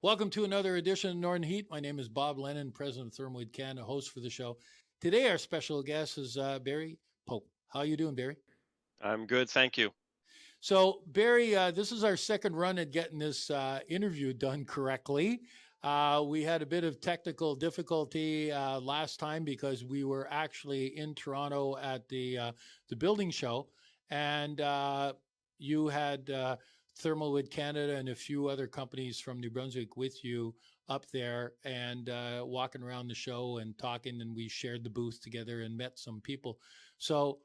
Welcome to another edition of Northern Heat. My name is Bob Lennon, president of ThermalWood Canada, host for the show. Today, our special guest is Barry Pope. How are you doing, Barry? I'm good, thank you. So, Barry, this is our second run at getting this interview done correctly. We had a bit of technical difficulty last time because we were actually in Toronto at the building show, and you had ThermalWood Canada and a few other companies from New Brunswick with you up there and walking around the show and talking, and we shared the booth together and met some people. So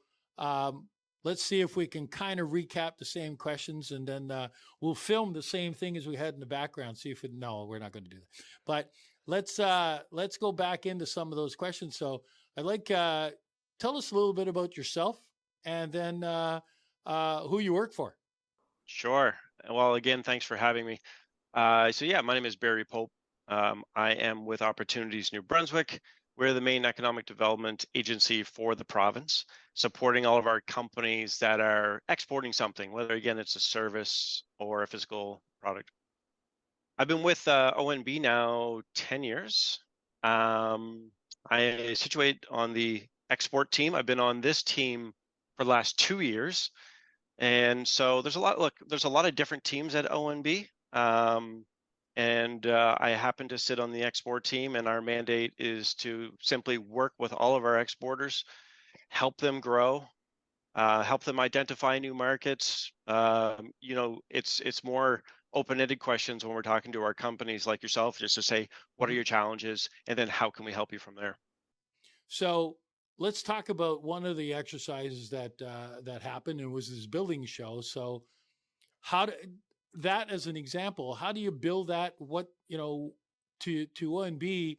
let's see if we can kind of recap the same questions, and then we'll film the same thing as we had in the background. See if it, no, we're not going to do that. But let's go back into some of those questions. So I'd like tell us a little bit about yourself, and then who you work for. Sure. Well, again, thanks for having me. So yeah, my name is Barry Pope. I am with Opportunities New Brunswick. We're the main economic development agency for the province, supporting all of our companies that are exporting something, whether again it's a service or a physical product. I've been with ONB now 10 years. I situate on the export team. I've been on this team for the last 2 years. And so there's a lot of different teams at ONB. I happen to sit on the export team, and our mandate is to simply work with all of our exporters, help them grow, help them identify new markets. It's more open-ended questions when we're talking to our companies like yourself, just to say, what are your challenges? And then how can we help you from there? So let's talk about one of the exercises that happened, and was this building show. So how do that as an example, how do you build that? What, to ONB,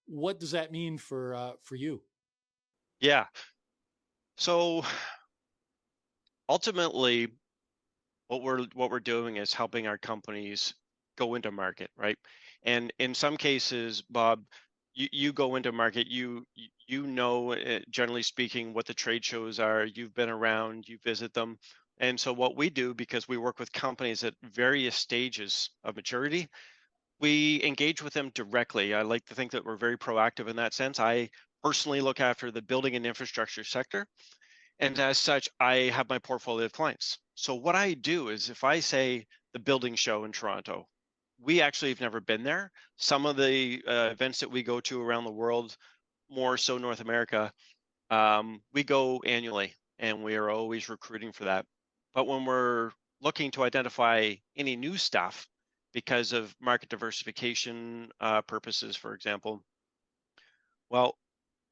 what does that mean for you? Yeah. So ultimately, what we're doing is helping our companies go into market, right? And in some cases, Bob, you go into market, generally speaking, what the trade shows are. You've been around, you visit them. And so what we do, because we work with companies at various stages of maturity, we engage with them directly. I like to think that we're very proactive in that sense. I personally look after the building and infrastructure sector. And as such, I have my portfolio of clients. So what I do is, if I say the building show in Toronto, we actually have never been there. Some of the events that we go to around the world, more so North America, we go annually, and we are always recruiting for that. But when we're looking to identify any new stuff because of market diversification purposes, for example, well,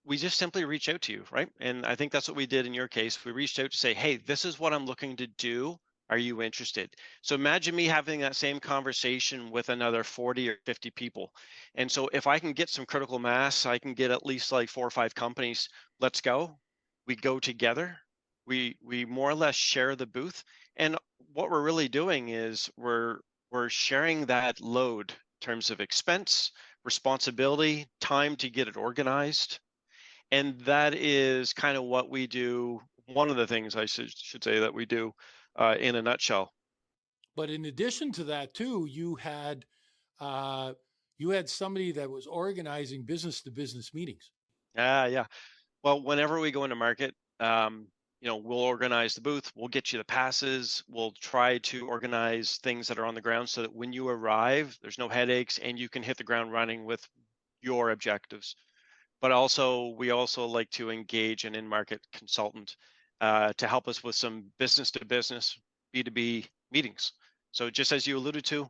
we just simply reach out to you, right? And I think that's what we did in your case. We reached out to say, hey, this is what I'm looking to do. Are you interested? So imagine me having that same conversation with another 40 or 50 people. And so if I can get some critical mass, I can get at least like 4 or 5 companies, let's go. We go together. We more or less share the booth. And what we're really doing is we're sharing that load in terms of expense, responsibility, time to get it organized. And that is kind of what we do. One of the things I should say that we do in a nutshell. But in addition to that, too, you had somebody that was organizing business to business meetings. Yeah. Well, whenever we go into market, we'll organize the booth. We'll get you the passes. We'll try to organize things that are on the ground so that when you arrive, there's no headaches and you can hit the ground running with your objectives. But we also like to engage an in-market consultant to help us with some business-to-business, B2B meetings. So just as you alluded to,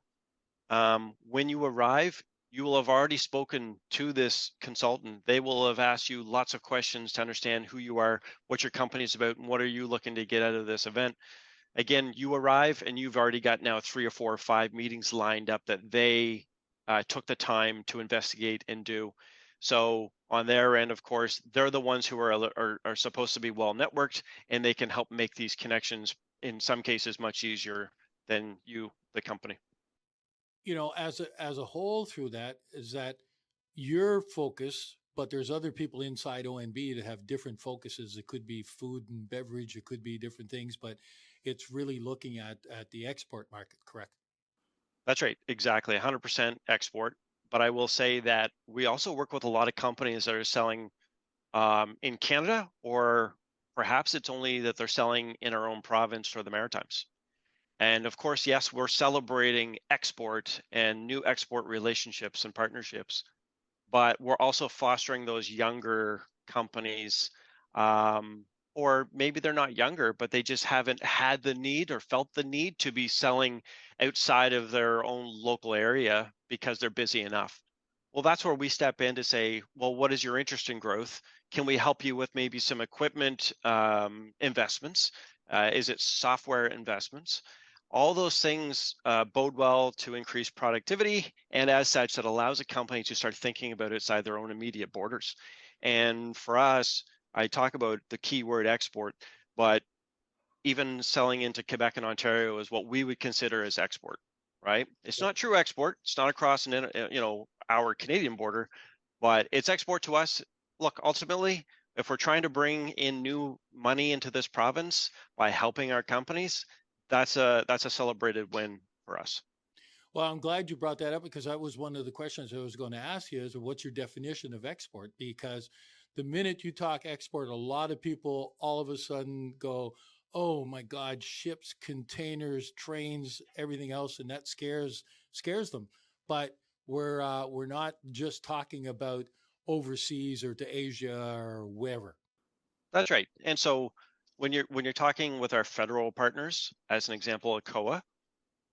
when you arrive, you will have already spoken to this consultant. They will have asked you lots of questions to understand who you are, what your company is about, and what are you looking to get out of this event. Again, you arrive and you've already got now 3 or 4 or 5 meetings lined up that they took the time to investigate and do. So on their end, of course, they're the ones who are supposed to be well networked, and they can help make these connections in some cases much easier than you, the company. As a whole through that is that your focus, but there's other people inside ONB that have different focuses. It could be food and beverage, it could be different things, but it's really looking at the export market, correct? That's right. Exactly. 100% export. But I will say that we also work with a lot of companies that are selling in Canada, or perhaps it's only that they're selling in our own province or the Maritimes. And of course, yes, we're celebrating export and new export relationships and partnerships, but we're also fostering those younger companies, um, or maybe they're not younger, but they just haven't had the need or felt the need to be selling outside of their own local area because they're busy enough. Well, that's where we step in to say, well, what is your interest in growth? Can we help you with maybe some equipment investments? Is it software investments? All those things bode well to increase productivity, and as such, that allows a company to start thinking about outside their own immediate borders. And for us, I talk about the keyword export, but even selling into Quebec and Ontario is what we would consider as export, right? It's Yeah. not true export. It's not across our Canadian border, but it's export to us. Look, ultimately, if we're trying to bring in new money into this province by helping our companies, that's a celebrated win for us. Well, I'm glad you brought that up because that was one of the questions I was going to ask you is what's your definition of export? Because the minute you talk export, a lot of people all of a sudden go, "Oh my God, ships, containers, trains, everything else," and that scares them. But we're not just talking about overseas or to Asia or wherever. That's right. And so when you're talking with our federal partners, as an example, COA,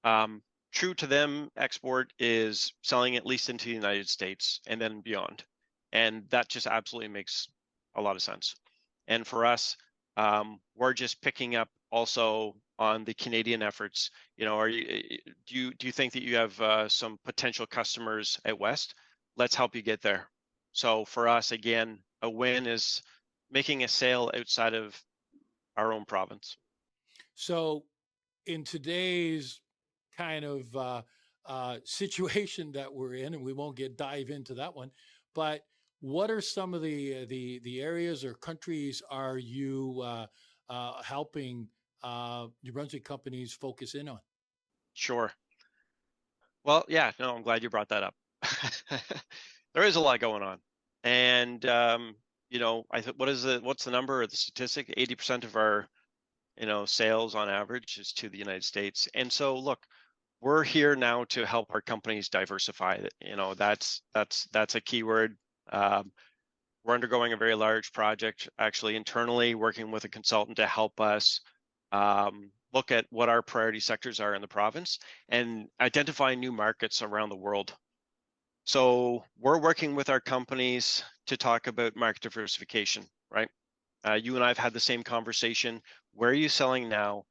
Um, true to them, export is selling at least into the United States and then beyond. And that just absolutely makes a lot of sense. And for us, we're just picking up also on the Canadian efforts. Are do you think that you have some potential customers at West? Let's help you get there. So for us, again, a win is making a sale outside of our own province. So in today's kind of situation that we're in, and we won't get dive into that one, but what are some of the areas or countries are you helping New Brunswick companies focus in on? Sure. Well, yeah, no, I'm glad you brought that up. There is a lot going on. And I think what's the number or the statistic? 80% of our, sales on average is to the United States. And so look, we're here now to help our companies diversify. That's a keyword. Um, we're undergoing a very large project actually internally, working with a consultant to help us look at what our priority sectors are in the province and identify new markets around the world. So we're working with our companies to talk about market diversification, right? You and I have had the same conversation. Where are you selling now,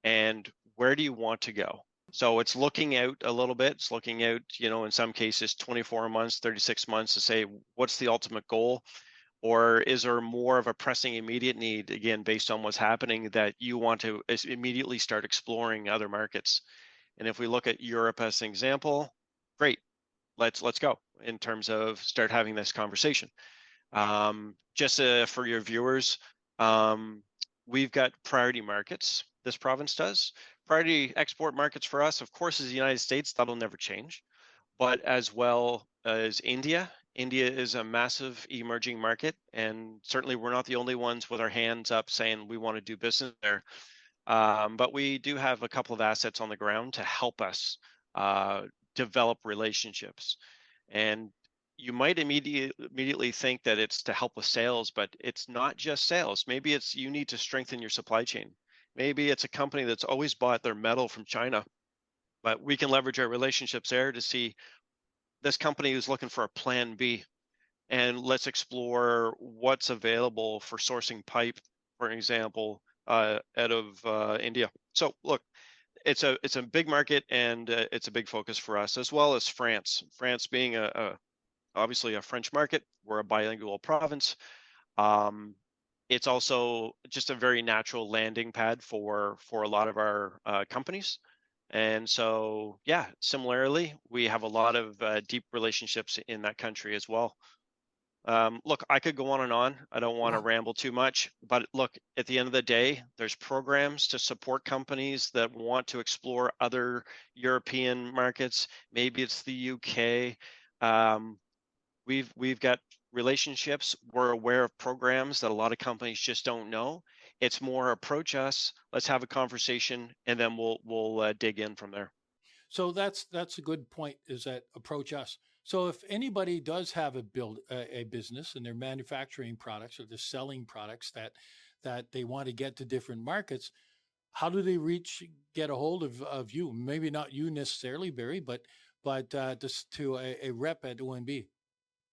and where do you want to go? So it's looking out a little bit. It's looking out, in some cases, 24 months, 36 months to say, what's the ultimate goal? Or is there more of a pressing immediate need, again, based on what's happening, that you want to immediately start exploring other markets? And if we look at Europe as an example, great, let's go in terms of start having this conversation. Just for your viewers, we've got priority markets. This province does. Priority export markets for us, of course, is the United States. That'll never change, but as well as India. India is a massive emerging market, and certainly we're not the only ones with our hands up saying we want to do business there. But we do have a couple of assets on the ground to help us uh, develop relationships. And you might immediately think that it's to help with sales, but it's not just sales. Maybe it's you need to strengthen your supply chain. Maybe it's a company that's always bought their metal from China, but we can leverage our relationships there to see this company who's looking for a plan B, and let's explore what's available for sourcing pipe, for example, out of India. So look, it's a big market, and it's a big focus for us, as well as France. France being obviously a French market, we're a bilingual province. Um, it's also just a very natural landing pad for a lot of our companies. And so, yeah, similarly, we have a lot of deep relationships in that country as well. Look, I could go on and on. I don't want to Well, ramble too much, but look, at the end of the day, there's programs to support companies that want to explore other European markets. Maybe it's the UK. Um, we've got relationships. We're aware of programs that a lot of companies just don't know. It's more approach us. Let's have a conversation, and then we'll dig in from there. so that's a good point. Is that approach us? So if anybody does have a business and they're manufacturing products or they're selling products that they want to get to different markets, how do they get a hold of you? Maybe not you necessarily, Barry, but just to a rep at ONB.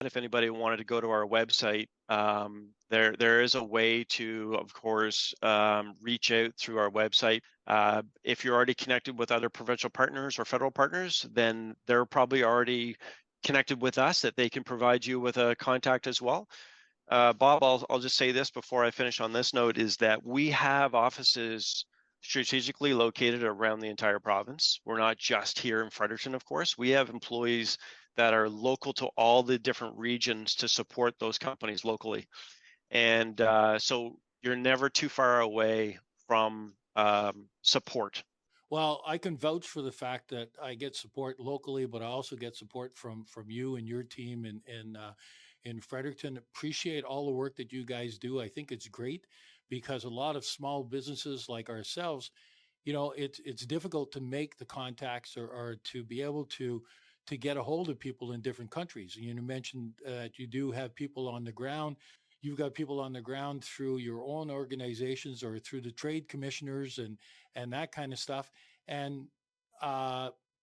If anybody wanted to go to our website, there is a way to, of course, reach out through our website. If you're already connected with other provincial partners or federal partners, then they're probably already connected with us that they can provide you with a contact as well. Bob, I'll just say this before I finish on this note, is that we have offices strategically located around the entire province. We're not just here in Fredericton, of course. We have employees that are local to all the different regions to support those companies locally. And so you're never too far away from support. Well, I can vouch for the fact that I get support locally, but I also get support from you and your team in Fredericton. Appreciate all the work that you guys do. I think it's great because a lot of small businesses like ourselves, it's difficult to make the contacts or to be able to get a hold of people in different countries. You mentioned that you do have people on the ground. You've got people on the ground through your own organizations or through the trade commissioners and that kind of stuff. And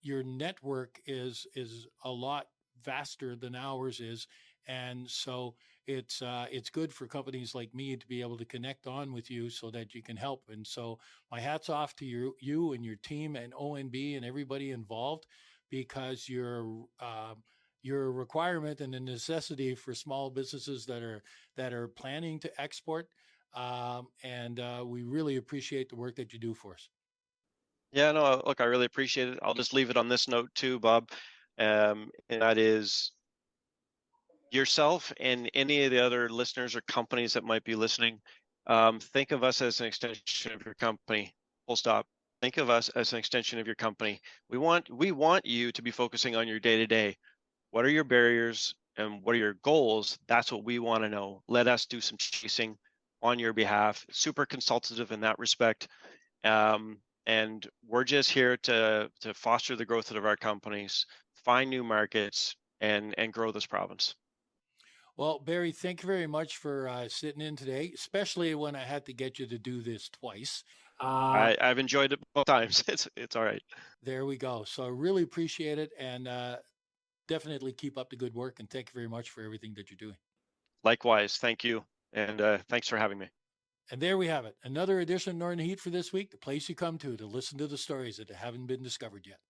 your network is a lot vaster than ours is, and so it's good for companies like me to be able to connect on with you so that you can help. And so my hats off to you and your team and ONB and everybody involved because you're a requirement and a necessity for small businesses that are planning to export. And we really appreciate the work that you do for us. Yeah, no, look, I really appreciate it. I'll just leave it on this note too, Bob. And that is yourself and any of the other listeners or companies that might be listening, think of us as an extension of your company. Full stop. Think of us as an extension of your company. We want you to be focusing on your day to day. What are your barriers and what are your goals? That's what we want to know. Let us do some chasing on your behalf. Super consultative in that respect. And we're just here to foster the growth of our companies, find new markets, and grow this province. Well, Barry, thank you very much for sitting in today, especially when I had to get you to do this twice. Uh, I've enjoyed it both times. It's all right. there we go. So I really appreciate it and definitely keep up the good work. And thank you very much for everything that you're doing. Likewise, thank you, and thanks for having me. And there we have it. Another edition of Northern Heat for this week, the place you come to listen to the stories that haven't been discovered yet.